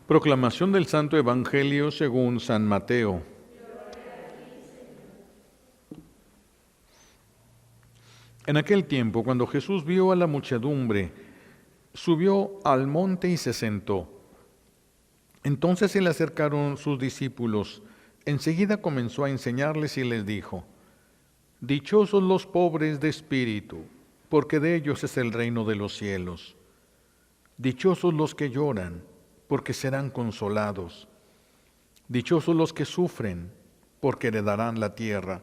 Proclamación del Santo Evangelio según San Mateo. En aquel tiempo, cuando Jesús vio a la muchedumbre, subió al monte y se sentó. Entonces se le acercaron sus discípulos. Enseguida comenzó a enseñarles y les dijo: Dichosos los pobres de espíritu, porque de ellos es el reino de los cielos. Dichosos los que lloran, porque serán consolados. Dichosos los que sufren, porque heredarán la tierra.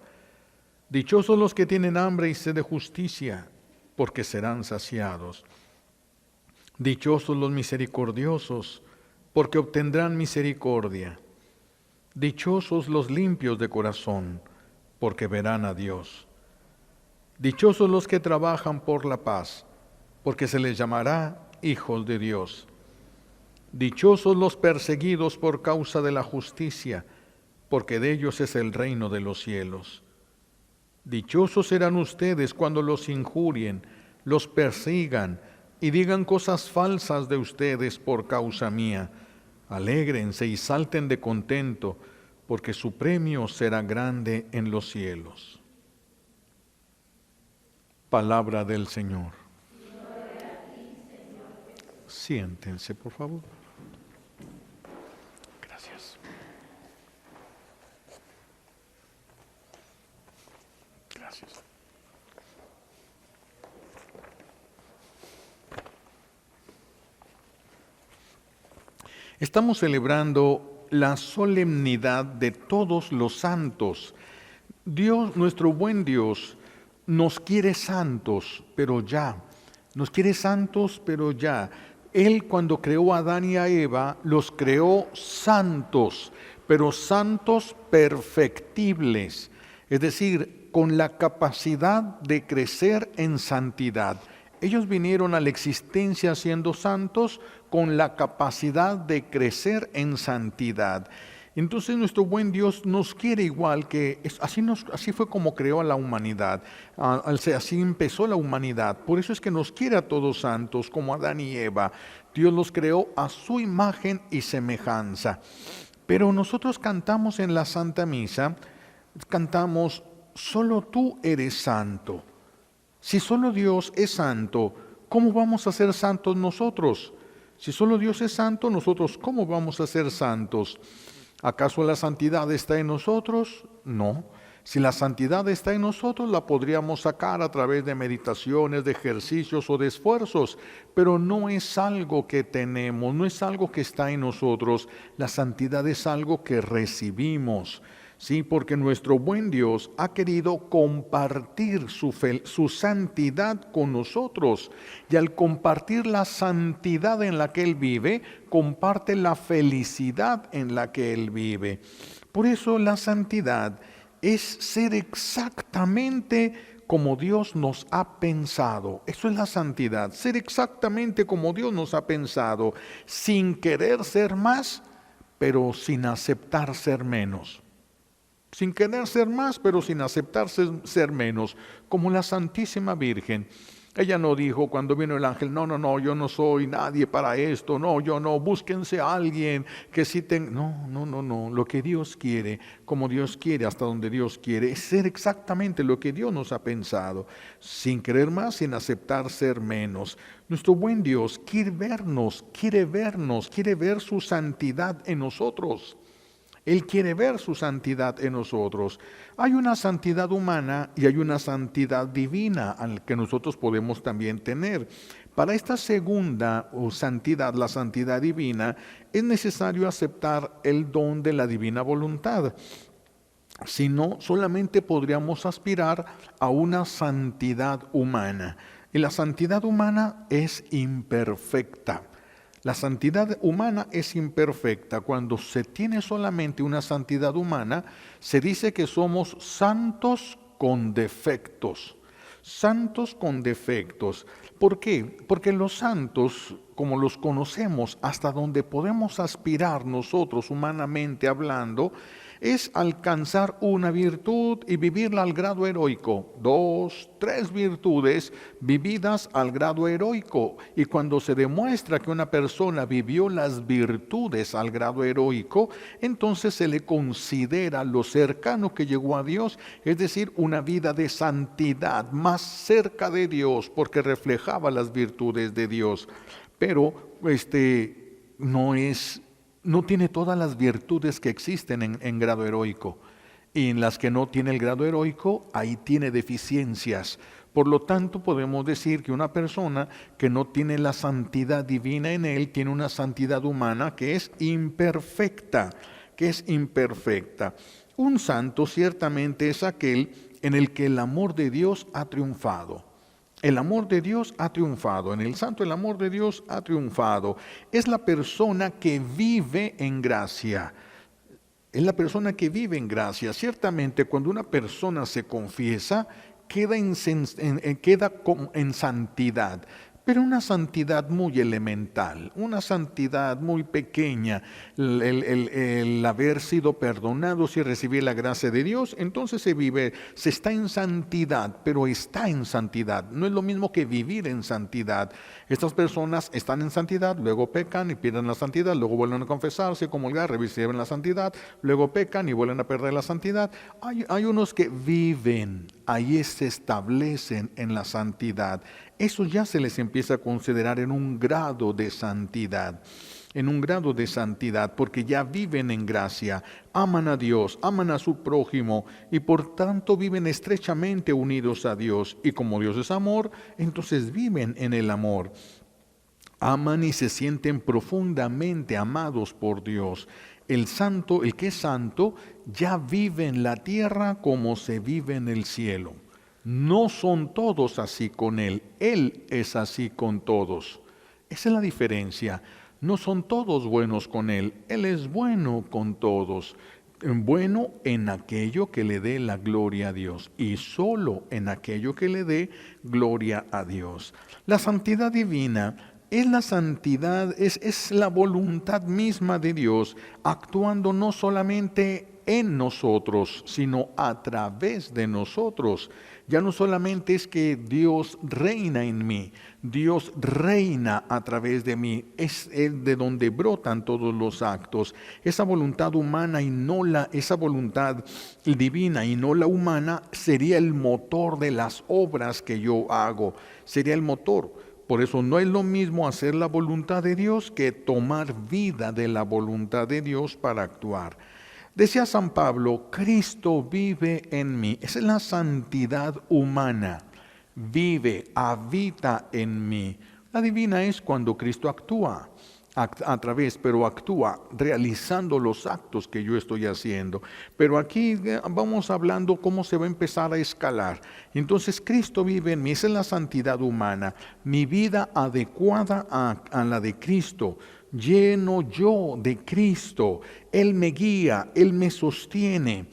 Dichosos los que tienen hambre y sed de justicia, porque serán saciados. Dichosos los misericordiosos, porque obtendrán misericordia. Dichosos los limpios de corazón, porque verán a Dios. Dichosos los que trabajan por la paz, porque se les llamará hijos de Dios. Dichosos los perseguidos por causa de la justicia, porque de ellos es el reino de los cielos. Dichosos serán ustedes cuando los injurien, los persigan y digan cosas falsas de ustedes por causa mía. Alégrense y salten de contento, porque su premio será grande en los cielos. Palabra del Señor. Siéntense, por favor. Gracias. Gracias. Estamos celebrando la solemnidad de todos los santos. Dios, nuestro buen Dios, nos quiere santos, pero ya. Nos quiere santos, pero ya. Él, cuando creó a Adán y a Eva, los creó santos, pero santos perfectibles, es decir, con la capacidad de crecer en santidad. Ellos vinieron a la existencia siendo santos con la capacidad de crecer en santidad. Entonces nuestro buen Dios nos quiere igual, que así fue como creó a la humanidad, así empezó la humanidad. Por eso es que nos quiere a todos santos, como Adán y Eva. Dios los creó a su imagen y semejanza. Pero nosotros cantamos en la Santa Misa, cantamos: solo tú eres santo. Si solo Dios es santo, ¿cómo vamos a ser santos nosotros? Si solo Dios es santo, nosotros ¿cómo vamos a ser santos? ¿Acaso la santidad está en nosotros? No. Si la santidad está en nosotros, la podríamos sacar a través de meditaciones, de ejercicios o de esfuerzos, pero no es algo que tenemos, no es algo que está en nosotros. La santidad es algo que recibimos, ¿sí? Porque nuestro buen Dios ha querido compartir su santidad con nosotros, y al compartir la santidad en la que Él vive, comparte la felicidad en la que Él vive. Por eso la santidad es ser exactamente como Dios nos ha pensado. Eso es la santidad, ser exactamente como Dios nos ha pensado, sin querer ser más, pero sin aceptar ser menos. Sin querer ser más, pero sin aceptar ser menos, como la Santísima Virgen. Ella no dijo cuando vino el ángel: no, yo no soy nadie para esto, no, yo no, búsquense a alguien que sí tenga. No, lo que Dios quiere, como Dios quiere, hasta donde Dios quiere, es ser exactamente lo que Dios nos ha pensado, sin querer más, sin aceptar ser menos. Nuestro buen Dios quiere ver su santidad en nosotros. Él quiere ver su santidad en nosotros. Hay una santidad humana y hay una santidad divina al que nosotros podemos también tener. Para esta segunda santidad, la santidad divina, es necesario aceptar el don de la divina voluntad. Si no, solamente podríamos aspirar a una santidad humana. Y la santidad humana es imperfecta. La santidad humana es imperfecta. Cuando se tiene solamente una santidad humana, se dice que somos santos con defectos. Santos con defectos. ¿Por qué? Porque los santos como los conocemos, hasta donde podemos aspirar nosotros humanamente hablando, es alcanzar una virtud y vivirla al grado heroico. 2, 3 virtudes vividas al grado heroico. Y cuando se demuestra que una persona vivió las virtudes al grado heroico, entonces se le considera lo cercano que llegó a Dios, es decir, una vida de santidad, más cerca de Dios, porque reflejaba las virtudes de Dios. Pero no tiene todas las virtudes que existen en grado heroico. Y en las que no tiene el grado heroico, ahí tiene deficiencias. Por lo tanto, podemos decir que una persona que no tiene la santidad divina en él, tiene una santidad humana que es imperfecta, Un santo ciertamente es aquel en el que el amor de Dios ha triunfado. El amor de Dios ha triunfado. En el santo el amor de Dios ha triunfado. Es la persona que vive en gracia. Es la persona que vive en gracia. Ciertamente cuando una persona se confiesa, queda en santidad. Pero una santidad muy elemental, una santidad muy pequeña, el haber sido perdonados y recibir la gracia de Dios, entonces se está en santidad, pero está en santidad. No es lo mismo que vivir en santidad. Estas personas están en santidad, luego pecan y pierden la santidad, luego vuelven a confesarse, comulgar, reciben la santidad, luego pecan y vuelven a perder la santidad. Hay unos que viven, ahí se establecen en la santidad. Eso ya se les empieza a considerar en un grado de santidad, porque ya viven en gracia, aman a Dios, aman a su prójimo y por tanto viven estrechamente unidos a Dios. Y como Dios es amor, entonces viven en el amor. Aman y se sienten profundamente amados por Dios. El santo, el que es santo, ya vive en la tierra como se vive en el cielo. No son todos así con Él, Él es así con todos. Esa es la diferencia. No son todos buenos con Él, Él es bueno con todos. Bueno en aquello que le dé la gloria a Dios y solo en aquello que le dé gloria a Dios. La santidad divina es la santidad, es la voluntad misma de Dios actuando no solamente en nosotros, sino a través de nosotros. Ya no solamente es que Dios reina en mí, Dios reina a través de mí, es de donde brotan todos los actos. Esa voluntad humana esa voluntad divina y no la humana sería el motor de las obras que yo hago, sería el motor. Por eso no es lo mismo hacer la voluntad de Dios que tomar vida de la voluntad de Dios para actuar. Decía San Pablo, Cristo vive en mí. Esa es la santidad humana. Vive, habita en mí. La divina es cuando Cristo actúa pero actúa realizando los actos que yo estoy haciendo. Pero aquí vamos hablando cómo se va a empezar a escalar. Entonces Cristo vive en mí, esa es la santidad humana, mi vida adecuada a la de Cristo, lleno yo de Cristo, Él me guía, Él me sostiene.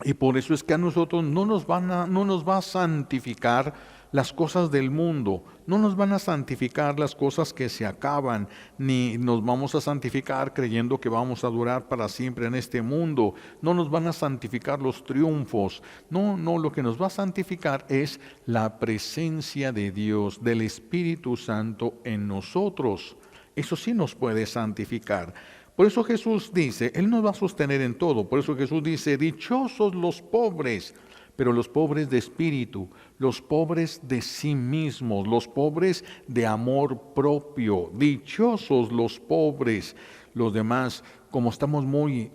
Y por eso es que a nosotros no nos va a santificar las cosas del mundo, no nos van a santificar las cosas que se acaban, ni nos vamos a santificar creyendo que vamos a durar para siempre en este mundo, no nos van a santificar los triunfos, no, lo que nos va a santificar es la presencia de Dios, del Espíritu Santo en nosotros. Eso sí nos puede santificar. Por eso Jesús dice, Él nos va a sostener en todo. Por eso Jesús dice, dichosos los pobres, pero los pobres de espíritu, los pobres de sí mismos, los pobres de amor propio. Dichosos los pobres. Los demás, somos muy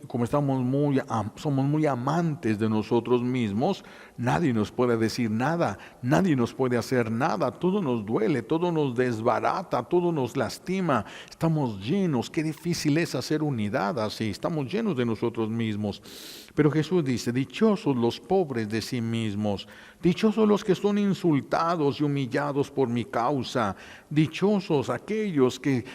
amantes de nosotros mismos, nadie nos puede decir nada, nadie nos puede hacer nada, todo nos duele, todo nos desbarata, todo nos lastima, estamos llenos, qué difícil es hacer unidad así, estamos llenos de nosotros mismos. Pero Jesús dice, dichosos los pobres de sí mismos, dichosos los que son insultados y humillados por mi causa, dichosos aquellos que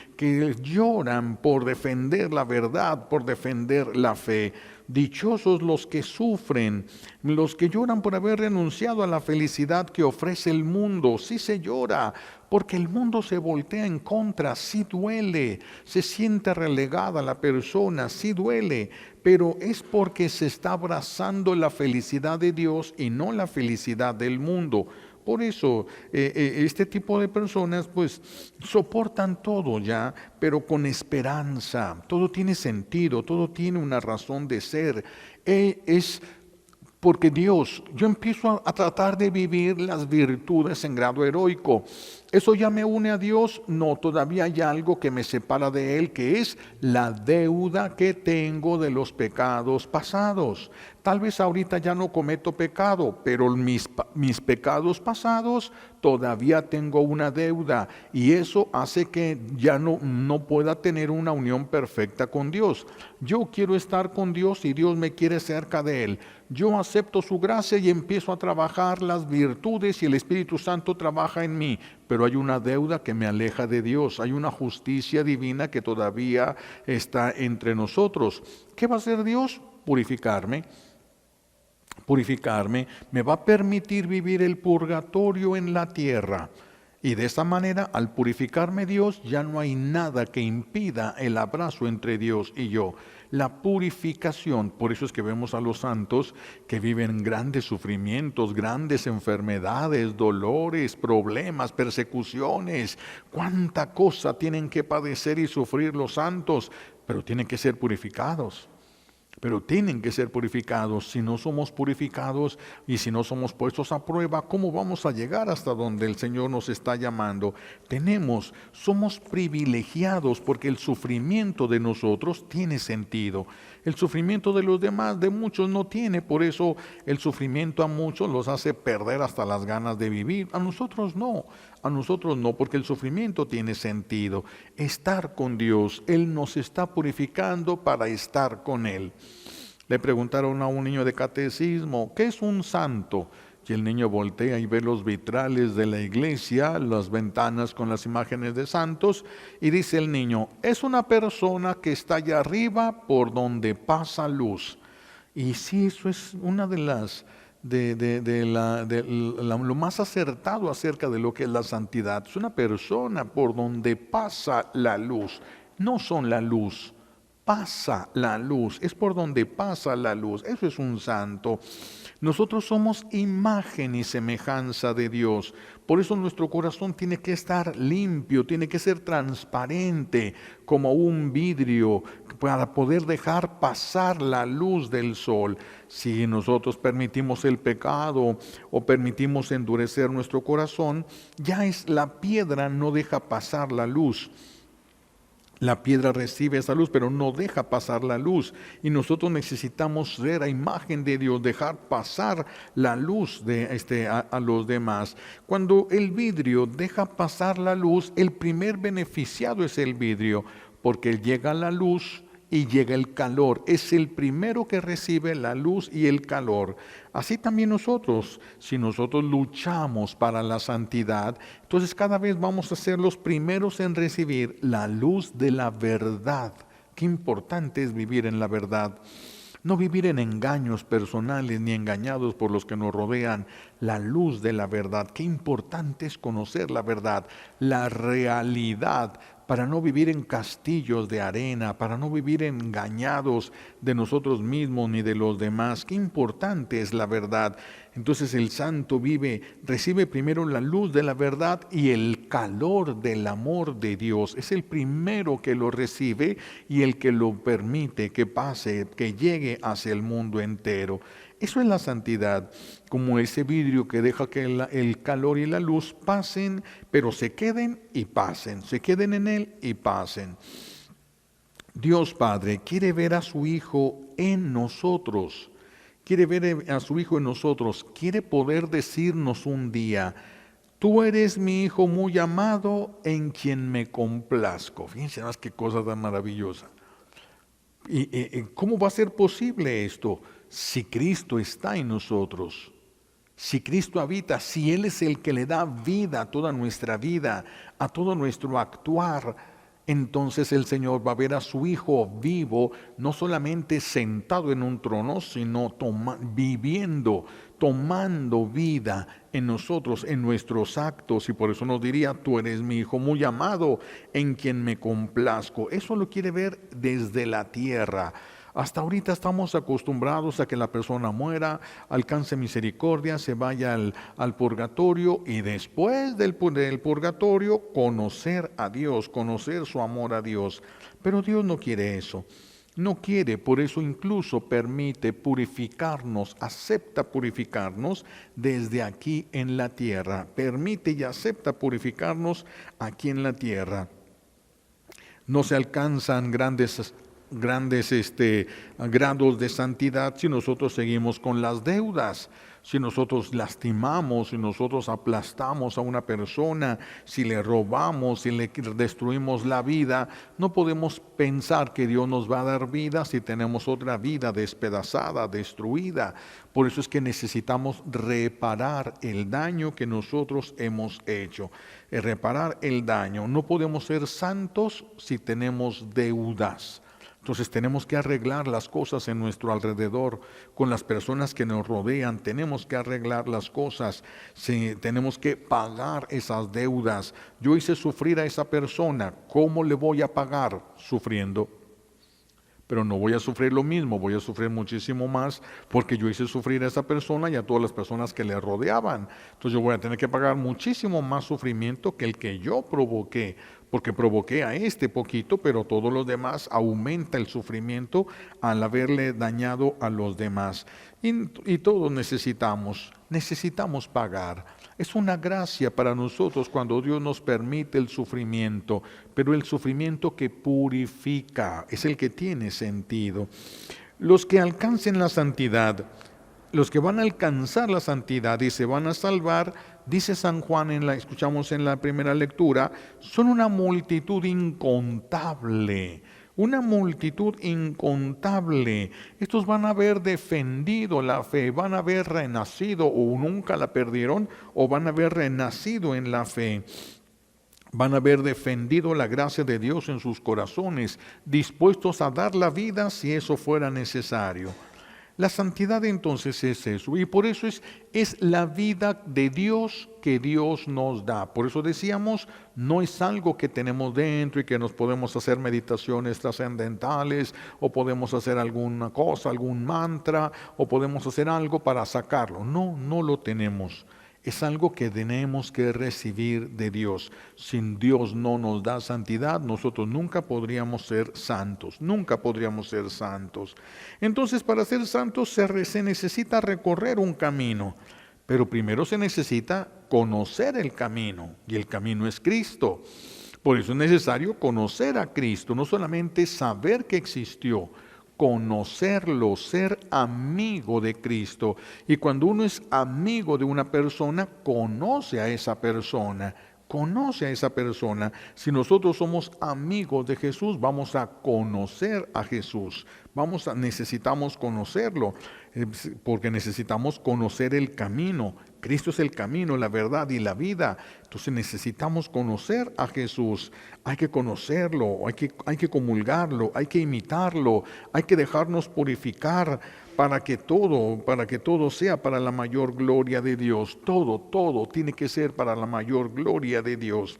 lloran por defender la verdad, verdad, por defender la fe. Dichosos los que sufren, los que lloran por haber renunciado a la felicidad que ofrece el mundo. Sí se llora, porque el mundo se voltea en contra, sí duele, se siente relegada la persona, sí duele, pero es porque se está abrazando la felicidad de Dios y no la felicidad del mundo. Por eso este tipo de personas pues soportan todo ya, pero con esperanza. Todo tiene sentido, todo tiene una razón de ser. Es porque Dios, yo empiezo a tratar de vivir las virtudes en grado heroico. ¿Eso ya me une a Dios? No, todavía hay algo que me separa de Él, que es la deuda que tengo de los pecados pasados. Tal vez ahorita ya no cometo pecado, pero mis pecados pasados todavía tengo una deuda, y eso hace que ya no pueda tener una unión perfecta con Dios. Yo quiero estar con Dios y Dios me quiere cerca de Él. Yo acepto su gracia y empiezo a trabajar las virtudes y el Espíritu Santo trabaja en mí, pero hay una deuda que me aleja de Dios, hay una justicia divina que todavía está entre nosotros. ¿Qué va a hacer Dios? Purificarme. Purificarme me va a permitir vivir el purgatorio en la tierra. Y de esa manera, al purificarme Dios, ya no hay nada que impida el abrazo entre Dios y yo. La purificación, por eso es que vemos a los santos que viven grandes sufrimientos, grandes enfermedades, dolores, problemas, persecuciones. Cuánta cosa tienen que padecer y sufrir los santos, pero tienen que ser purificados. Pero tienen que ser purificados. Si no somos purificados y si no somos puestos a prueba, ¿cómo vamos a llegar hasta donde el Señor nos está llamando? Somos privilegiados porque el sufrimiento de nosotros tiene sentido. El sufrimiento de los demás, de muchos, no tiene. Por eso el sufrimiento a muchos los hace perder hasta las ganas de vivir. A nosotros no, porque el sufrimiento tiene sentido. Estar con Dios, Él nos está purificando para estar con Él. Le preguntaron a un niño de catecismo, ¿qué es un santo? Y el niño voltea y ve los vitrales de la iglesia, las ventanas con las imágenes de santos, y dice el niño, es una persona que está allá arriba por donde pasa luz. Y sí, eso es una de las lo más acertado acerca de lo que es la santidad. Es una persona por donde pasa la luz, no son la luz. Pasa la luz, es por donde pasa la luz, eso es un santo. Nosotros somos imagen y semejanza de Dios, por eso nuestro corazón tiene que estar limpio, tiene que ser transparente como un vidrio para poder dejar pasar la luz del sol. Si nosotros permitimos el pecado o permitimos endurecer nuestro corazón, la piedra no deja pasar la luz. La piedra recibe esa luz, pero no deja pasar la luz. Y nosotros necesitamos ser a imagen de Dios, dejar pasar la luz a los demás. Cuando el vidrio deja pasar la luz, el primer beneficiado es el vidrio, porque llega la luz y llega el calor. Es el primero que recibe la luz y el calor. Así también nosotros, si nosotros luchamos para la santidad, entonces cada vez vamos a ser los primeros en recibir la luz de la verdad. Qué importante es vivir en la verdad. No vivir en engaños personales ni engañados por los que nos rodean. La luz de la verdad. Qué importante es conocer la verdad, la realidad, para no vivir en castillos de arena, para no vivir engañados de nosotros mismos ni de los demás. Qué importante es la verdad. Entonces el santo recibe primero la luz de la verdad y el calor del amor de Dios. Es el primero que lo recibe y el que lo permite que pase, que llegue hacia el mundo entero. Eso es la santidad, como ese vidrio que deja que el calor y la luz pasen, pero se queden y pasen, se queden en él y pasen. Dios Padre quiere ver a su Hijo en nosotros, quiere ver a su Hijo en nosotros, quiere poder decirnos un día, tú eres mi Hijo muy amado en quien me complazco. Fíjense más qué cosa tan maravillosa. ¿Y cómo va a ser posible esto? Si Cristo está en nosotros, si Cristo habita, si Él es el que le da vida a toda nuestra vida, a todo nuestro actuar, entonces el Señor va a ver a su Hijo vivo, no solamente sentado en un trono, sino viviendo, tomando vida en nosotros, en nuestros actos. Y por eso nos diría: tú eres mi Hijo muy amado, en quien me complazco. Eso lo quiere ver desde la tierra. Hasta ahorita estamos acostumbrados a que la persona muera, alcance misericordia, se vaya al purgatorio, y después del purgatorio conocer a Dios, conocer su amor a Dios. Pero Dios no quiere eso. No quiere, por eso incluso permite purificarnos, acepta purificarnos desde aquí en la tierra. Permite y acepta purificarnos aquí en la tierra. No se alcanzan grandes grados de santidad si nosotros seguimos con las deudas, si nosotros lastimamos, si nosotros aplastamos a una persona, si le robamos, si le destruimos la vida. No podemos pensar que Dios nos va a dar vida si tenemos otra vida despedazada, destruida. Por eso es que necesitamos reparar el daño que nosotros hemos hecho. Reparar el daño. No podemos ser santos si tenemos deudas. Entonces tenemos que arreglar las cosas en nuestro alrededor, con las personas que nos rodean. Tenemos que arreglar las cosas, tenemos que pagar esas deudas. Yo hice sufrir a esa persona, ¿cómo le voy a pagar? Sufriendo. Pero no voy a sufrir lo mismo, voy a sufrir muchísimo más, porque yo hice sufrir a esa persona y a todas las personas que le rodeaban. Entonces yo voy a tener que pagar muchísimo más sufrimiento que el que yo provoqué, porque provoqué a este poquito, pero todos los demás. Aumenta el sufrimiento al haberle dañado a los demás. Y todos necesitamos pagar. Es una gracia para nosotros cuando Dios nos permite el sufrimiento, pero el sufrimiento que purifica es el que tiene sentido. Los que alcancen la santidad, los que van a alcanzar la santidad y se van a salvar, dice San Juan, escuchamos en la primera lectura, son una multitud incontable. Una multitud incontable. Estos van a haber defendido la fe, van a haber renacido, o nunca la perdieron, o van a haber renacido en la fe. Van a haber defendido la gracia de Dios en sus corazones, dispuestos a dar la vida si eso fuera necesario. La santidad entonces es eso, y por eso es la vida de Dios que Dios nos da. Por eso decíamos, no es algo que tenemos dentro y que nos podemos hacer meditaciones trascendentales, o podemos hacer alguna cosa, algún mantra, o podemos hacer algo para sacarlo. No, no lo tenemos. Es algo que tenemos que recibir de Dios. Sin Dios no nos da santidad, nosotros nunca podríamos ser santos, nunca podríamos ser santos. Entonces, para ser santos se necesita recorrer un camino, pero primero se necesita conocer el camino, y el camino es Cristo. Por eso es necesario conocer a Cristo, no solamente saber que existió, conocerlo, ser amigo de Cristo. Y cuando uno es amigo de una persona, conoce a esa persona. Conoce a esa persona. Si nosotros somos amigos de Jesús, vamos a conocer a Jesús. Necesitamos conocerlo, porque necesitamos conocer el camino. Cristo es el camino, la verdad y la vida. Entonces necesitamos conocer a Jesús. Hay que conocerlo, hay que comulgarlo, hay que imitarlo, hay que dejarnos purificar para que todo sea para la mayor gloria de Dios. Todo tiene que ser para la mayor gloria de Dios.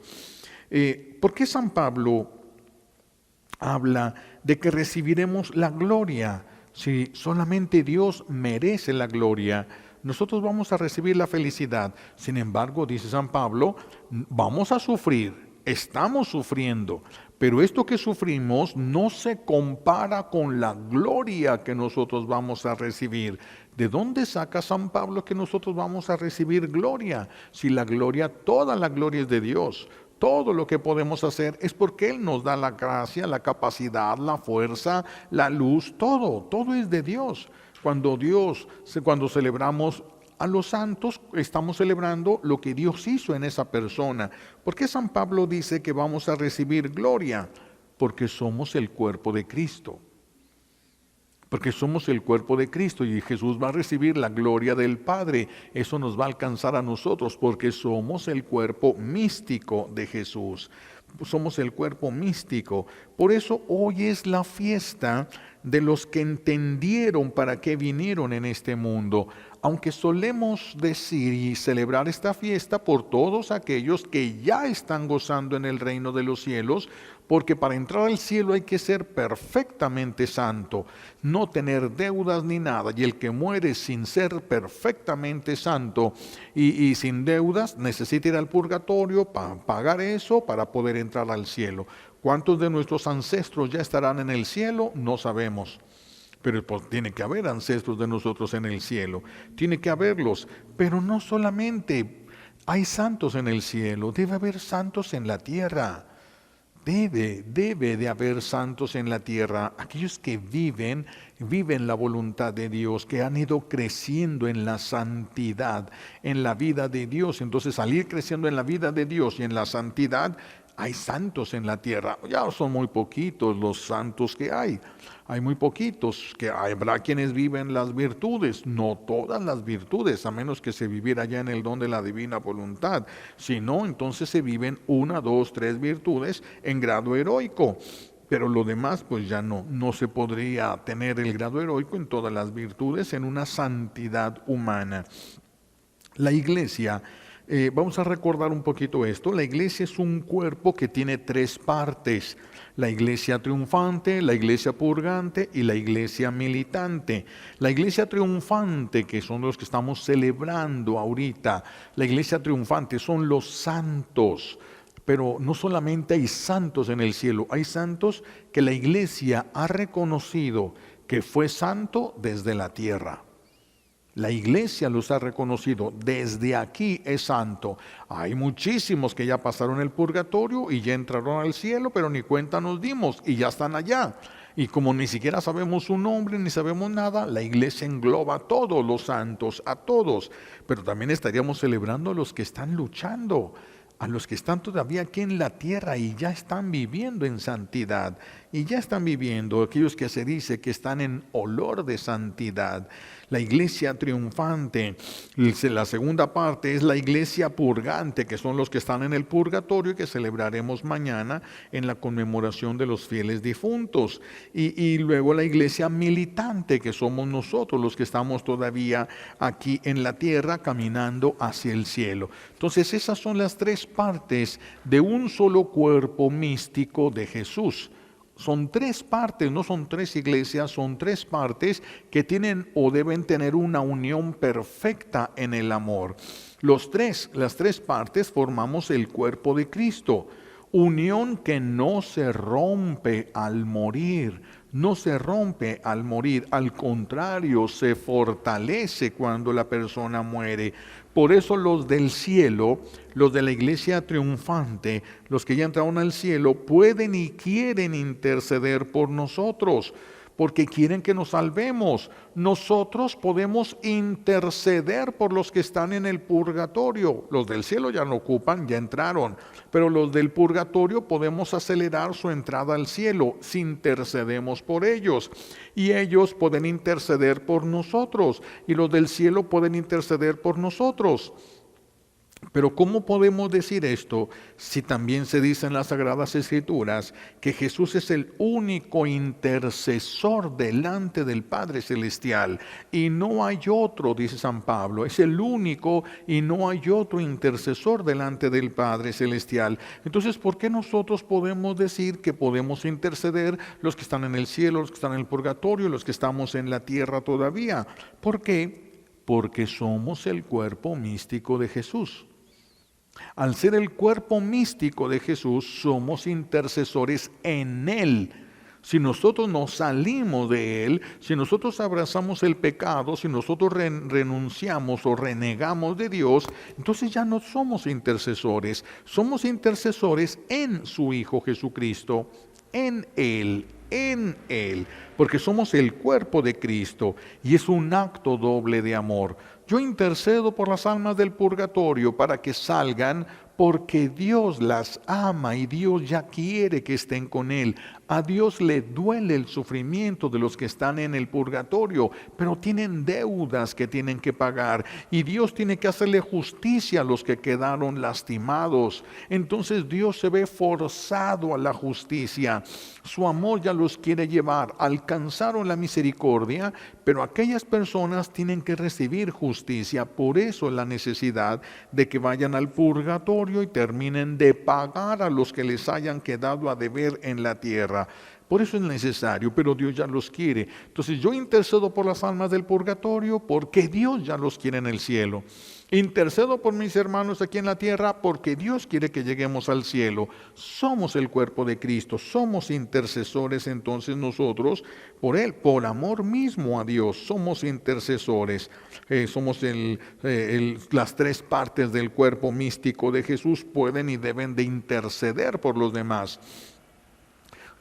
¿Por qué San Pablo habla de que recibiremos la gloria? Si solamente Dios merece la gloria, nosotros vamos a recibir la felicidad. Sin embargo, dice San Pablo, vamos a sufrir, estamos sufriendo, pero esto que sufrimos no se compara con la gloria que nosotros vamos a recibir. ¿De dónde saca San Pablo que nosotros vamos a recibir gloria? Si la gloria, toda la gloria es de Dios. Todo lo que podemos hacer es porque Él nos da la gracia, la capacidad, la fuerza, la luz, todo es de Dios. Cuando celebramos a los santos, estamos celebrando lo que Dios hizo en esa persona. ¿Por qué San Pablo dice que vamos a recibir gloria? Porque somos el cuerpo de Cristo. porque somos el cuerpo de Cristo y Jesús va a recibir la gloria del Padre. Eso nos va a alcanzar a nosotros porque somos el cuerpo místico de Jesús. Somos el cuerpo místico. Por eso hoy es la fiesta de los que entendieron para qué vinieron en este mundo. Aunque solemos decir y celebrar esta fiesta por todos aquellos que ya están gozando en el reino de los cielos, porque para entrar al cielo hay que ser perfectamente santo, no tener deudas ni nada, y el que muere sin ser perfectamente santo y sin deudas necesita ir al purgatorio para pagar eso para poder entrar al cielo. ¿Cuántos de nuestros ancestros ya estarán en el cielo? No sabemos. Pero pues, tiene que haber ancestros de nosotros en el cielo, tiene que haberlos, pero no solamente hay santos en el cielo, debe haber santos en la tierra. Debe de haber santos en la tierra, aquellos que viven la voluntad de Dios, que han ido creciendo en la santidad, en la vida de Dios. Entonces, al ir creciendo en la vida de Dios y en la santidad, hay santos en la tierra. Ya son muy poquitos los santos que hay. Hay muy poquitos, que habrá quienes viven las virtudes, no todas las virtudes, a menos que se viviera ya en el don de la divina voluntad. Si no, entonces se viven 1, 2, 3 virtudes en grado heroico. Pero lo demás, pues ya no se podría tener el grado heroico en todas las virtudes, en una santidad humana. La iglesia, vamos a recordar un poquito esto, la iglesia es un cuerpo que tiene 3 partes, la iglesia triunfante, la iglesia purgante y la iglesia militante. La iglesia triunfante, que son los que estamos celebrando ahorita, la iglesia triunfante son los santos. Pero no solamente hay santos en el cielo, hay santos que la iglesia ha reconocido que fue santo desde la tierra. La iglesia los ha reconocido, desde aquí es santo. Hay muchísimos que ya pasaron el purgatorio y ya entraron al cielo, pero ni cuenta nos dimos y ya están allá. Y como ni siquiera sabemos su nombre ni sabemos nada, la iglesia engloba a todos los santos, a todos. Pero también estaríamos celebrando a los que están luchando, a los que están todavía aquí en la tierra y ya están viviendo en santidad. Y ya están viviendo aquellos que se dice que están en olor de santidad. La iglesia triunfante, la segunda parte es la iglesia purgante, que son los que están en el purgatorio y que celebraremos mañana en la conmemoración de los fieles difuntos. Y luego la iglesia militante, que somos nosotros los que estamos todavía aquí en la tierra caminando hacia el cielo. Entonces esas son las 3 partes de un solo cuerpo místico de Jesús. Son 3 partes, no son 3 iglesias, son 3 partes que tienen o deben tener una unión perfecta en el amor. Las 3 partes formamos el cuerpo de Cristo, unión que no se rompe al morir, no se rompe al morir, al contrario, se fortalece cuando la persona muere. Por eso los del cielo, los de la iglesia triunfante, los que ya entraron al cielo, pueden y quieren interceder por nosotros, porque quieren que nos salvemos. Nosotros podemos interceder por los que están en el purgatorio. Los del cielo ya no ocupan, ya entraron, pero los del purgatorio podemos acelerar su entrada al cielo si intercedemos por ellos. Y ellos pueden interceder por nosotros, y los del cielo pueden interceder por nosotros. Pero ¿cómo podemos decir esto si también se dice en las Sagradas Escrituras que Jesús es el único intercesor delante del Padre Celestial? Y no hay otro, dice San Pablo, es el único y no hay otro intercesor delante del Padre Celestial. Entonces, ¿por qué nosotros podemos decir que podemos interceder los que están en el cielo, los que están en el purgatorio, los que estamos en la tierra todavía? ¿Por qué? Porque somos el cuerpo místico de Jesús. Al ser el cuerpo místico de Jesús, somos intercesores en Él. Si nosotros nos salimos de Él, si nosotros abrazamos el pecado, si nosotros renunciamos o renegamos de Dios, entonces ya no somos intercesores. Somos intercesores en su Hijo Jesucristo, en Él, porque somos el cuerpo de Cristo y es un acto doble de amor. Yo intercedo por las almas del purgatorio para que salgan porque Dios las ama y Dios ya quiere que estén con Él. A Dios le duele el sufrimiento de los que están en el purgatorio, pero tienen deudas que tienen que pagar y Dios tiene que hacerle justicia a los que quedaron lastimados. Entonces Dios se ve forzado a la justicia. Su amor ya los quiere llevar. Alcanzaron la misericordia, pero aquellas personas tienen que recibir justicia. Por eso la necesidad de que vayan al purgatorio y terminen de pagar a los que les hayan quedado a deber en la tierra. Por eso es necesario, pero Dios ya los quiere. Entonces yo intercedo por las almas del purgatorio porque Dios ya los quiere en el cielo. Intercedo por mis hermanos aquí en la tierra porque Dios quiere que lleguemos al cielo. Somos el cuerpo de Cristo, somos intercesores entonces nosotros por Él, por amor mismo a Dios, somos intercesores. Somos las tres partes del cuerpo místico de Jesús, pueden y deben de interceder por los demás.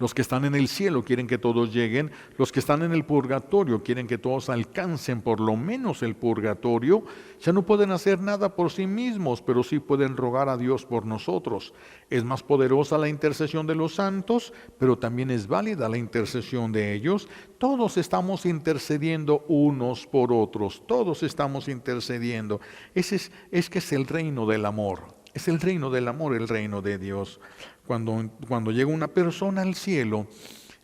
Los que están en el cielo quieren que todos lleguen, los que están en el purgatorio quieren que todos alcancen por lo menos el purgatorio. Ya no pueden hacer nada por sí mismos, pero sí pueden rogar a Dios por nosotros. Es más poderosa la intercesión de los santos, pero también es válida la intercesión de ellos. Todos estamos intercediendo unos por otros, todos estamos intercediendo. Es que es el reino del amor. Es el reino del amor, el reino de Dios. Cuando llega una persona al cielo,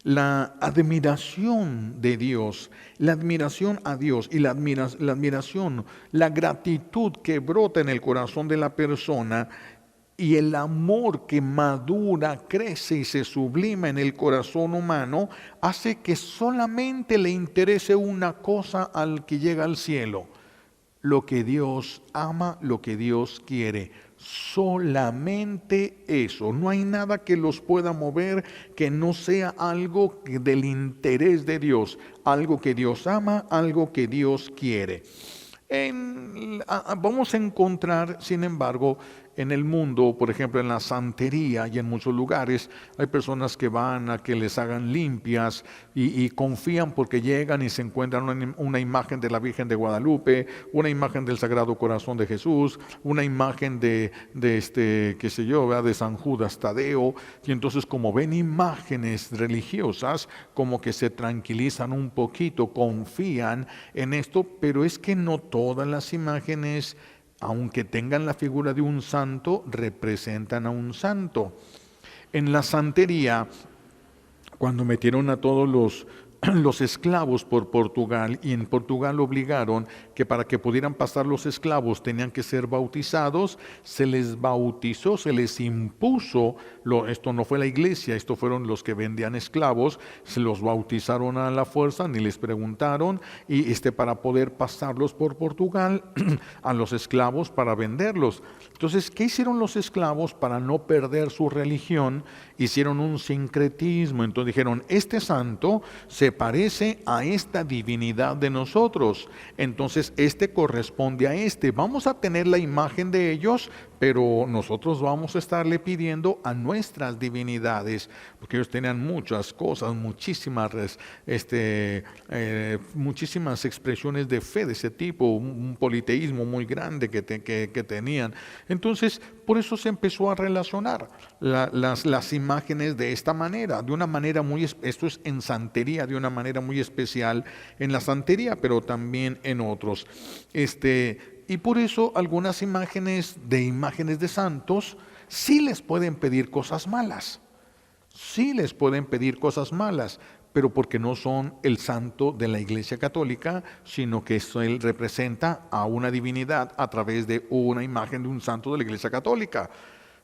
la admiración de Dios, la admiración a Dios y la admiración, la gratitud que brota en el corazón de la persona y el amor que madura, crece y se sublima en el corazón humano, hace que solamente le interese una cosa al que llega al cielo: lo que Dios ama, lo que Dios quiere. Solamente eso. No hay nada que los pueda mover que no sea algo del interés de Dios, algo que Dios ama, algo que Dios quiere. Vamos a encontrar, sin embargo, en el mundo, por ejemplo en la santería y en muchos lugares, hay personas que van a que les hagan limpias y confían porque llegan y se encuentran una imagen de la Virgen de Guadalupe, una imagen del Sagrado Corazón de Jesús, una imagen de qué sé yo, ¿verdad?, de San Judas Tadeo, y entonces como ven imágenes religiosas, como que se tranquilizan un poquito, confían en esto, pero es que no todas las imágenes, aunque tengan la figura de un santo, representan a un santo. En la santería, cuando metieron a todos los esclavos por Portugal, y en Portugal obligaron que para que pudieran pasar los esclavos tenían que ser bautizados, se les bautizó, se les impuso, esto no fue la iglesia, esto fueron los que vendían esclavos, se los bautizaron a la fuerza, ni les preguntaron, y para poder pasarlos por Portugal a los esclavos para venderlos. Entonces, ¿qué hicieron los esclavos para no perder su religión? Hicieron un sincretismo. Entonces dijeron, este santo se parece a esta divinidad de nosotros, entonces este corresponde a este. Vamos a tener la imagen de ellos, pero nosotros vamos a estarle pidiendo a nuestras divinidades, porque ellos tenían muchas cosas, muchísimas expresiones de fe de ese tipo, un politeísmo muy grande que tenían. Entonces, por eso se empezó a relacionar las imágenes de esta manera, de una manera esto es en santería, de una manera muy especial en la santería, pero también en otros. Y por eso algunas imágenes de santos sí les pueden pedir cosas malas. Sí les pueden pedir cosas malas, pero porque no son el santo de la Iglesia Católica, sino que él representa a una divinidad a través de una imagen de un santo de la Iglesia Católica.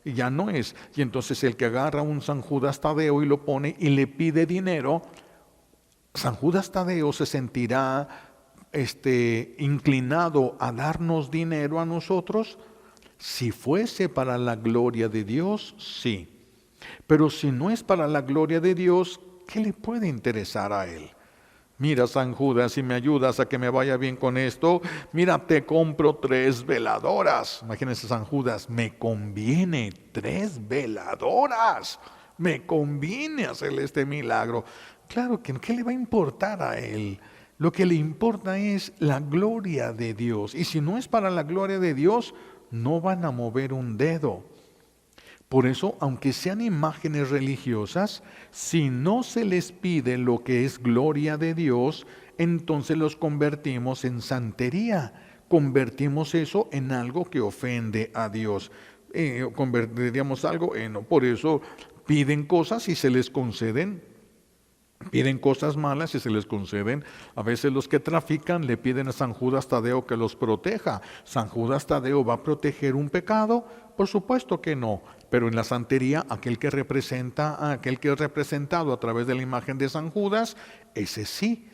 Y ya no es. Y entonces el que agarra un San Judas Tadeo y lo pone y le pide dinero, San Judas Tadeo se sentirá inclinado a darnos dinero a nosotros. Si fuese para la gloria de Dios, sí. Pero si no es para la gloria de Dios, ¿qué le puede interesar a él? Mira, San Judas, si me ayudas a que me vaya bien con esto, mira, te compro 3 veladoras. Imagínense, San Judas, me conviene 3 veladoras. Me conviene hacerle este milagro. Claro que ¿qué le va a importar a él? Lo que le importa es la gloria de Dios. Y si no es para la gloria de Dios, no van a mover un dedo. Por eso, aunque sean imágenes religiosas, si no se les pide lo que es gloria de Dios, entonces los convertimos en santería. Convertimos eso en algo que ofende a Dios. Convertiríamos algo en... Por eso piden cosas y se les conceden. Piden cosas malas y se les conceden. A veces los que trafican le piden a San Judas Tadeo que los proteja. ¿San Judas Tadeo va a proteger un pecado? Por supuesto que no. Pero en la santería, aquel que es representado a través de la imagen de San Judas, ese sí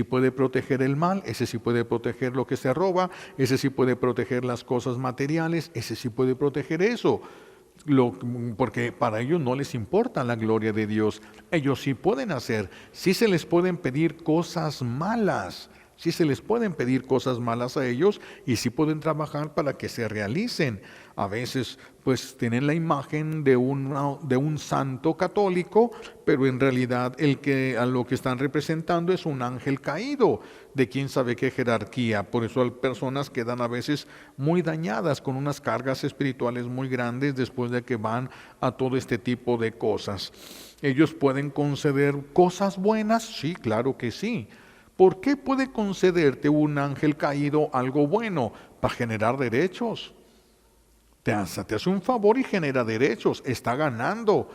puede proteger el mal, ese sí puede proteger lo que se roba, ese sí puede proteger las cosas materiales, ese sí puede proteger eso. Porque para ellos no les importa la gloria de Dios. Ellos sí pueden hacer, sí se les pueden pedir cosas malas, sí se les pueden pedir cosas malas a ellos y sí pueden trabajar para que se realicen. A veces pues tienen la imagen de un santo católico, pero en realidad a lo que están representando es un ángel caído, de quién sabe qué jerarquía. Por eso hay personas que quedan a veces muy dañadas con unas cargas espirituales muy grandes después de que van a todo este tipo de cosas. Ellos pueden conceder cosas buenas, sí, claro que sí. ¿Por qué puede concederte un ángel caído algo bueno? Para generar derechos. Te hace un favor y genera derechos. Está ganando.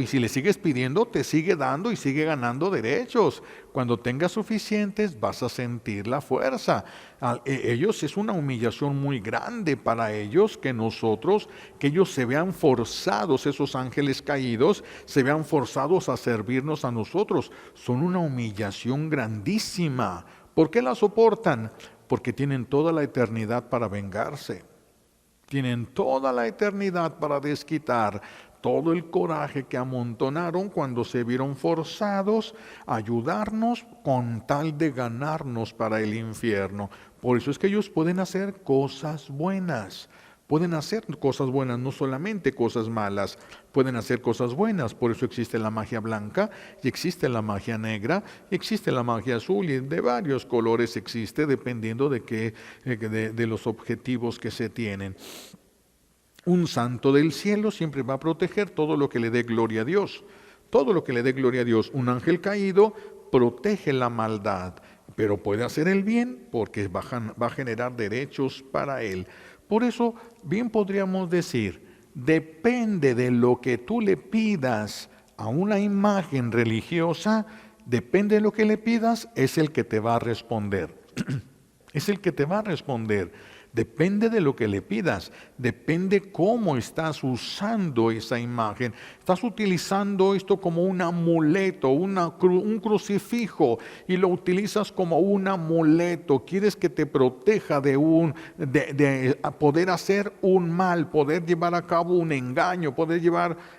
Y si le sigues pidiendo, te sigue dando y sigue ganando derechos. Cuando tengas suficientes, vas a sentir la fuerza. Ellos es una humillación muy grande para ellos que ellos se vean forzados, esos ángeles caídos, se vean forzados a servirnos a nosotros. Son una humillación grandísima. ¿Por qué la soportan? Porque tienen toda la eternidad para vengarse. Tienen toda la eternidad para desquitar todo el coraje que amontonaron cuando se vieron forzados a ayudarnos con tal de ganarnos para el infierno. Por eso es que ellos pueden hacer cosas buenas. Pueden hacer cosas buenas, no solamente cosas malas. Pueden hacer cosas buenas. Por eso existe la magia blanca y existe la magia negra y existe la magia azul y de varios colores existe dependiendo de los objetivos que se tienen. Un santo del cielo siempre va a proteger todo lo que le dé gloria a Dios. Todo lo que le dé gloria a Dios. Un ángel caído protege la maldad, pero puede hacer el bien porque va a generar derechos para él. Por eso, bien podríamos decir, depende de lo que tú le pidas a una imagen religiosa, depende de lo que le pidas, es el que te va a responder. Es el que te va a responder. Depende de lo que le pidas, depende cómo estás usando esa imagen. Estás utilizando esto como un amuleto, un crucifijo, y lo utilizas como un amuleto. Quieres que te proteja de poder hacer un mal, poder llevar a cabo un engaño,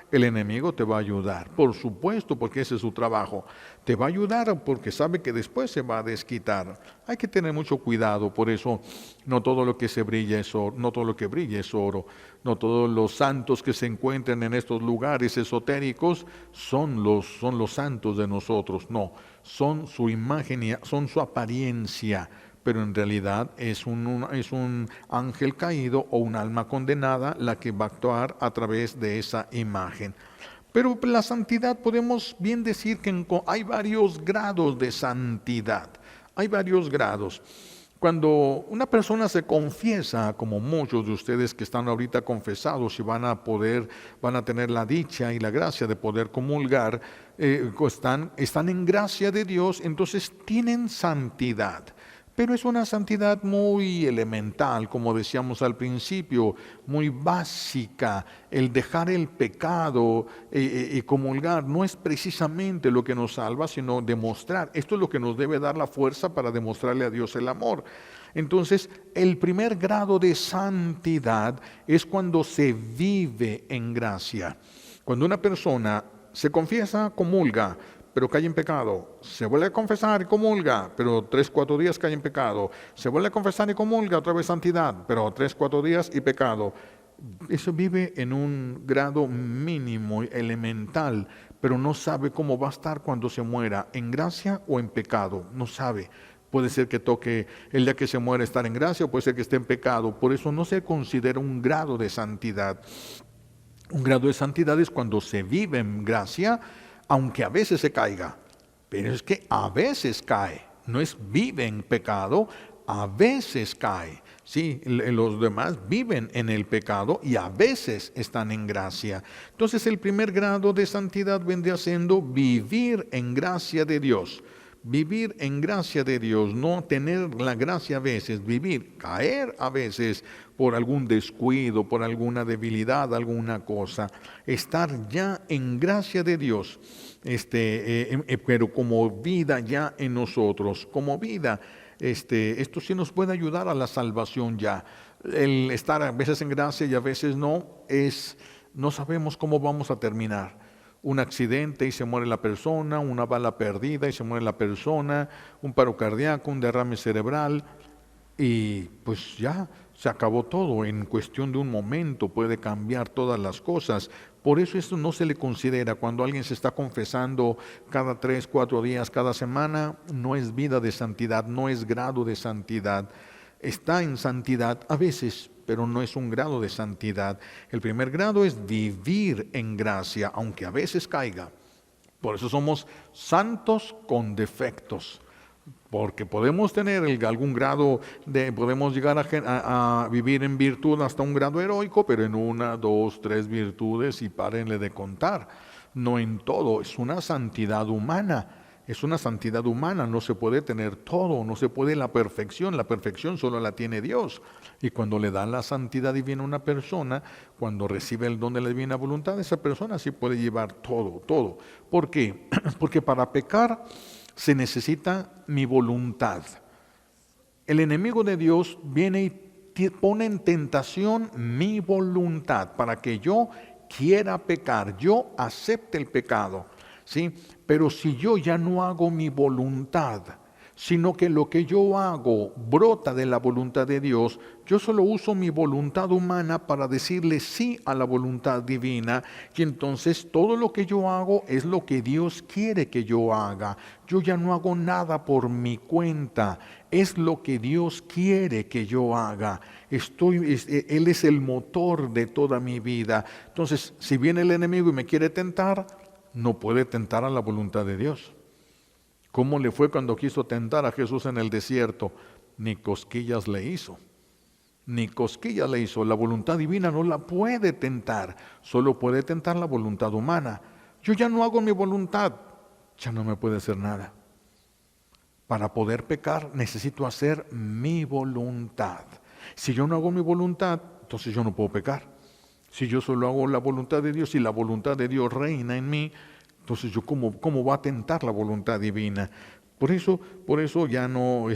el enemigo te va a ayudar, por supuesto, porque ese es su trabajo. Te va a ayudar porque sabe que después se va a desquitar. Hay que tener mucho cuidado, por eso no todo lo que brilla es oro, no todo lo que brilla es oro, no todos los santos que se encuentran en estos lugares esotéricos son los santos de nosotros, no, son su imagen, son su apariencia, pero en realidad es un ángel caído o un alma condenada la que va a actuar a través de esa imagen. Pero la santidad, podemos bien decir que hay varios grados de santidad, hay varios grados. Cuando una persona se confiesa, como muchos de ustedes que están ahorita confesados y van a tener la dicha y la gracia de poder comulgar, están en gracia de Dios, entonces tienen santidad. Pero es una santidad muy elemental, como decíamos al principio, muy básica. El dejar el pecado y comulgar no es precisamente lo que nos salva, sino demostrar. Esto es lo que nos debe dar la fuerza para demostrarle a Dios el amor. Entonces, el primer grado de santidad es cuando se vive en gracia. Cuando una persona se confiesa, comulga, pero cae en pecado, se vuelve a confesar y comulga, pero 3, 4 días cae en pecado, se vuelve a confesar y comulga, otra vez santidad, pero 3, 4 días y pecado. Eso vive en un grado mínimo, elemental, pero no sabe cómo va a estar cuando se muera, en gracia o en pecado, no sabe. Puede ser que toque el día que se muera estar en gracia, o puede ser que esté en pecado, por eso no se considera un grado de santidad. Un grado de santidad es cuando se vive en gracia, aunque a veces se caiga. Pero es que a veces cae, no es vive en pecado, a veces cae. Sí, los demás viven en el pecado y a veces están en gracia. Entonces el primer grado de santidad vendría siendo vivir en gracia de Dios. Vivir en gracia de Dios, no tener la gracia a veces, vivir, caer a veces por algún descuido, por alguna debilidad, alguna cosa. Estar ya en gracia de Dios, pero como vida ya en nosotros, como vida. Esto sí nos puede ayudar a la salvación ya. El estar a veces en gracia y a veces no sabemos cómo vamos a terminar. Un accidente y se muere la persona, una bala perdida y se muere la persona, un paro cardíaco, un derrame cerebral y pues ya se acabó todo. En cuestión de un momento puede cambiar todas las cosas. Por eso esto no se le considera cuando alguien se está confesando cada 3, 4 días, cada semana, no es vida de santidad, no es grado de santidad. Está en santidad a veces, pero no es un grado de santidad. El primer grado es vivir en gracia, aunque a veces caiga. Por eso somos santos con defectos. Porque podemos tener algún grado podemos llegar a vivir en virtud hasta un grado heroico, pero en 1, 2, 3 virtudes y párenle de contar. No en todo, es una santidad humana. Es una santidad humana, no se puede tener todo, no se puede la perfección solo la tiene Dios. Y cuando le dan la santidad divina a una persona, cuando recibe el don de la divina voluntad, esa persona sí puede llevar todo, todo. ¿Por qué? Porque para pecar se necesita mi voluntad. El enemigo de Dios viene y pone en tentación mi voluntad para que yo quiera pecar, yo acepte el pecado. ¿Sí? Pero si yo ya no hago mi voluntad, sino que lo que yo hago brota de la voluntad de Dios, yo solo uso mi voluntad humana para decirle sí a la voluntad divina, y entonces todo lo que yo hago es lo que Dios quiere que yo haga. Yo ya no hago nada por mi cuenta, es lo que Dios quiere que yo haga. Él es el motor de toda mi vida. Entonces, si viene el enemigo y me quiere tentar, no puede tentar a la voluntad de Dios. ¿Cómo le fue cuando quiso tentar a Jesús en el desierto? Ni cosquillas le hizo. Ni cosquillas le hizo. La voluntad divina no la puede tentar. Solo puede tentar la voluntad humana. Yo ya no hago mi voluntad. Ya no me puede hacer nada. Para poder pecar necesito hacer mi voluntad. Si yo no hago mi voluntad, entonces yo no puedo pecar. Si yo solo hago la voluntad de Dios y la voluntad de Dios reina en mí, entonces yo cómo va a tentar la voluntad divina. Por eso ya no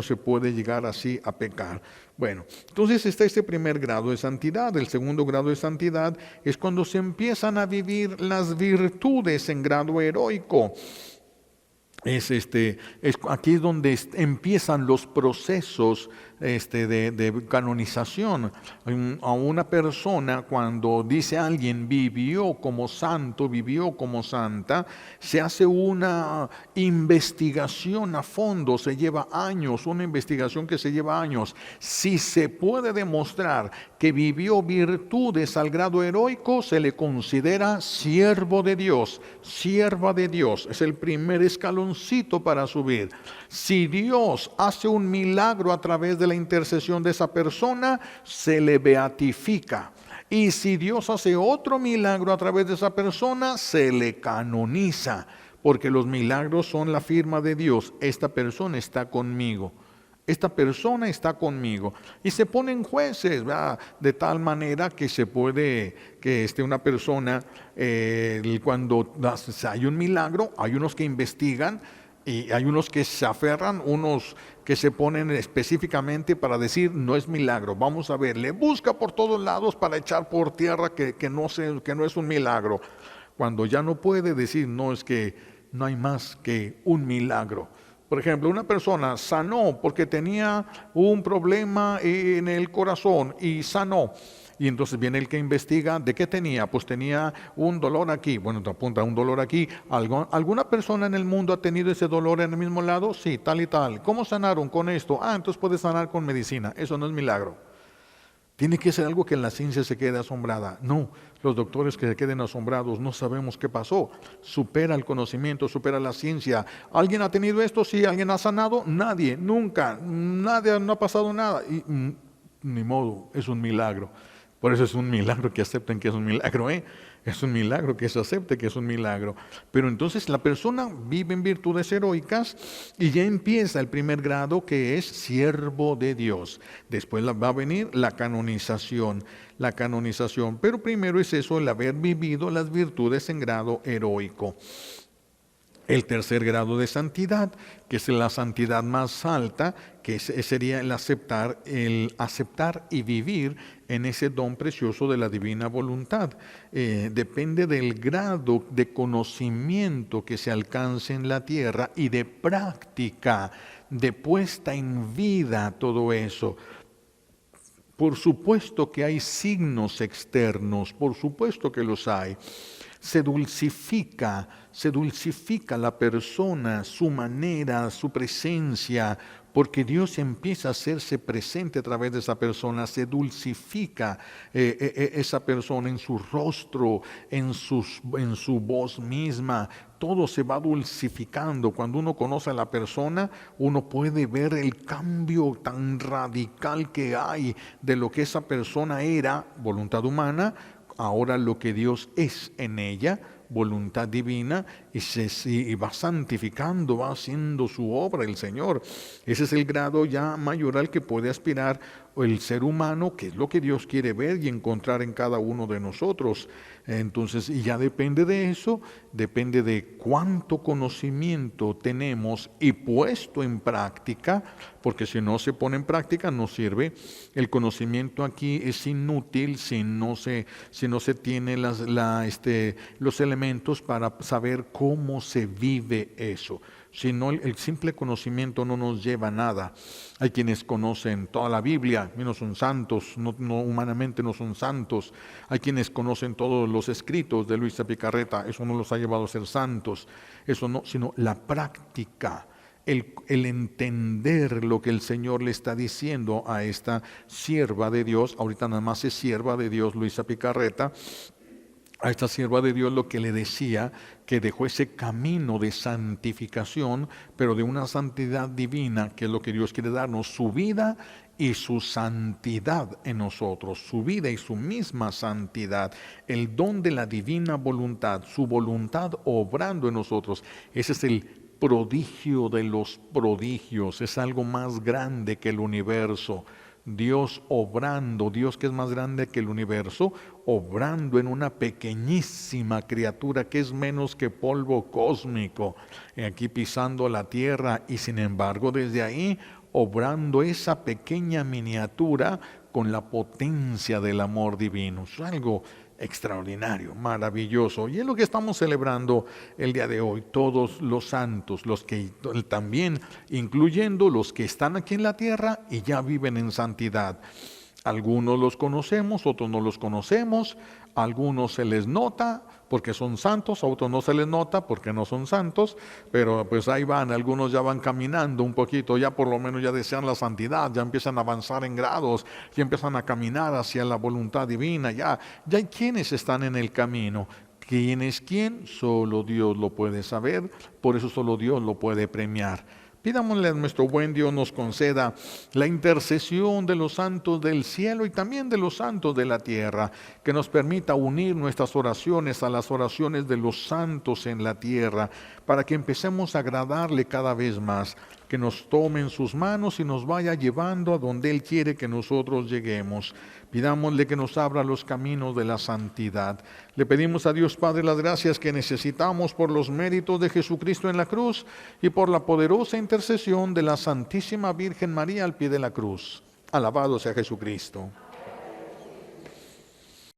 se puede llegar así a pecar. Bueno, entonces está este primer grado de santidad. El segundo grado de santidad es cuando se empiezan a vivir las virtudes en grado heroico. Aquí es donde empiezan los procesos de canonización. A una persona, cuando dice alguien vivió como santo, vivió como santa, se hace una investigación a fondo, se lleva años, una investigación que se lleva años. Si se puede demostrar que vivió virtudes al grado heroico, se le considera siervo de Dios, sierva de Dios. Es el primer escaloncito para subir. Si Dios hace un milagro a través de la intercesión de esa persona, se le beatifica. Y si Dios hace otro milagro a través de esa persona, se le canoniza. Porque los milagros son la firma de Dios. Esta persona está conmigo. Esta persona está conmigo. Y se ponen jueces, ¿verdad? De tal manera que se puede, que una persona, cuando hay un milagro, hay unos que investigan y hay unos que se aferran, unos que se ponen específicamente para decir no es milagro. Vamos a ver, le busca por todos lados para echar por tierra que no es un milagro. Cuando ya no puede decir no, es que no hay más que un milagro. Por ejemplo, una persona sanó porque tenía un problema en el corazón y sanó. Y entonces viene el que investiga, ¿de qué tenía? Pues tenía un dolor aquí. Bueno, te apunta un dolor aquí. ¿Alguna persona en el mundo ha tenido ese dolor en el mismo lado? Sí, tal y tal. ¿Cómo sanaron con esto? Entonces puede sanar con medicina. Eso no es milagro. Tiene que ser algo que la ciencia se quede asombrada. No, los doctores que se queden asombrados, no sabemos qué pasó. Supera el conocimiento, supera la ciencia. ¿Alguien ha tenido esto? Sí. ¿Alguien ha sanado? Nadie, nunca. Nadie, no ha pasado nada. Y ni modo, es un milagro. Por eso es un milagro que acepten que es un milagro, ¿eh? Es un milagro que se acepte que es un milagro. Pero entonces la persona vive en virtudes heroicas y ya empieza el primer grado, que es siervo de Dios. Después va a venir la canonización. Pero primero es eso, el haber vivido las virtudes en grado heroico. El tercer grado de santidad, que es la santidad más alta, que sería el aceptar y vivir en ese don precioso de la divina voluntad. Depende del grado de conocimiento que se alcance en la tierra y de práctica, de puesta en vida, todo eso. Por supuesto que hay signos externos, por supuesto que los hay. Se dulcifica la persona, su manera, su presencia, porque Dios empieza a hacerse presente a través de esa persona. Se dulcifica esa persona en su rostro, en su voz misma. Todo se va dulcificando. Cuando uno conoce a la persona, uno puede ver el cambio tan radical que hay de lo que esa persona era, voluntad humana, ahora lo que Dios es en ella, voluntad divina, y va santificando, va haciendo su obra el Señor. Ese es el grado ya mayor al que puede aspirar el ser humano, que es lo que Dios quiere ver y encontrar en cada uno de nosotros. Entonces, y ya depende de eso, depende de cuánto conocimiento tenemos y puesto en práctica, porque si no se pone en práctica no sirve. El conocimiento aquí es inútil si no se tiene los elementos para saber cómo se vive eso. Si no, el simple conocimiento no nos lleva a nada. Hay quienes conocen toda la Biblia y no son santos, no humanamente no son santos. Hay quienes conocen todos los escritos de Luisa Picarreta, eso no los ha llevado a ser santos. Eso no, sino la práctica, el entender lo que el Señor le está diciendo a esta sierva de Dios. Ahorita nada más es sierva de Dios Luisa Picarreta. A esta sierva de Dios lo que le decía, que dejó ese camino de santificación, pero de una santidad divina, que es lo que Dios quiere darnos, su vida y su santidad en nosotros, su vida y su misma santidad, el don de la divina voluntad, su voluntad obrando en nosotros. Ese es el prodigio de los prodigios, es algo más grande que el universo. Dios obrando, Dios que es más grande que el universo, obrando en una pequeñísima criatura que es menos que polvo cósmico, aquí pisando la tierra, y sin embargo desde ahí obrando esa pequeña miniatura con la potencia del amor divino. Es algo extraordinario, maravilloso, y es lo que estamos celebrando el día de hoy. Todos los santos, los que también, incluyendo los que están aquí en la tierra y ya viven en santidad. Algunos los conocemos, otros no los conocemos, a algunos se les nota porque son santos, a otros no se les nota porque no son santos, pero pues ahí van, algunos ya van caminando un poquito, ya por lo menos ya desean la santidad, ya empiezan a avanzar en grados, ya empiezan a caminar hacia la voluntad divina, ya hay quienes están en el camino. ¿Quién es quién? Solo Dios lo puede saber, por eso solo Dios lo puede premiar. Pidámosle a nuestro buen Dios nos conceda la intercesión de los santos del cielo y también de los santos de la tierra, que nos permita unir nuestras oraciones a las oraciones de los santos en la tierra, para que empecemos a agradarle cada vez más, que nos tome en sus manos y nos vaya llevando a donde Él quiere que nosotros lleguemos. Pidámosle que nos abra los caminos de la santidad. Le pedimos a Dios Padre las gracias que necesitamos por los méritos de Jesucristo en la cruz y por la poderosa intercesión de la Santísima Virgen María al pie de la cruz. Alabado sea Jesucristo.